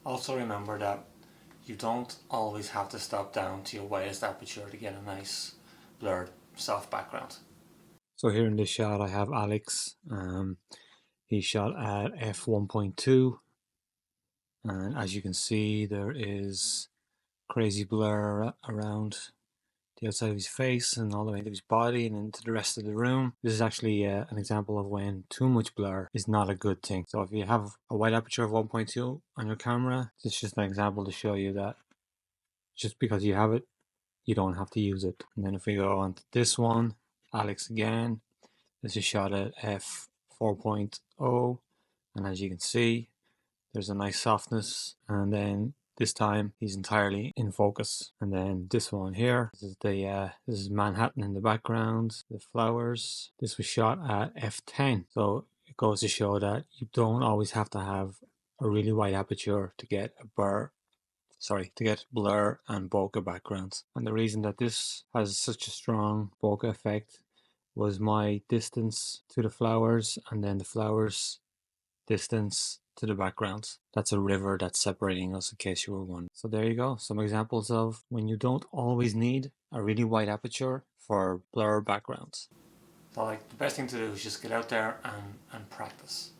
Also remember that you don't always have to stop down to your widest aperture to get a nice blurred soft background. So here in this shot I have Alex. He shot at f1.2, and as you can see there is crazy blur around the outside of his face and all the way into his body and into the rest of the room. This is actually an example of when too much blur is not a good thing. So if you have a wide aperture of 1.2 on your camera, it's just an example to show you that just because you have it, you don't have to use it. And then if we go on to this one, Alex again, this is shot at f4.0, and as you can see, there's a nice softness, and then this time he's entirely in focus. And then this one here, this is Manhattan in the background, the flowers. This was shot at f10, so it goes to show that you don't always have to have a really wide aperture to get blur and bokeh backgrounds. And the reason that this has such a strong bokeh effect was my distance to the flowers and then the flowers distance to the background. That's a river that's separating us, in case you were wondering. So there you go, some examples of when you don't always need a really wide aperture for blur backgrounds. So the best thing to do is just get out there and practice.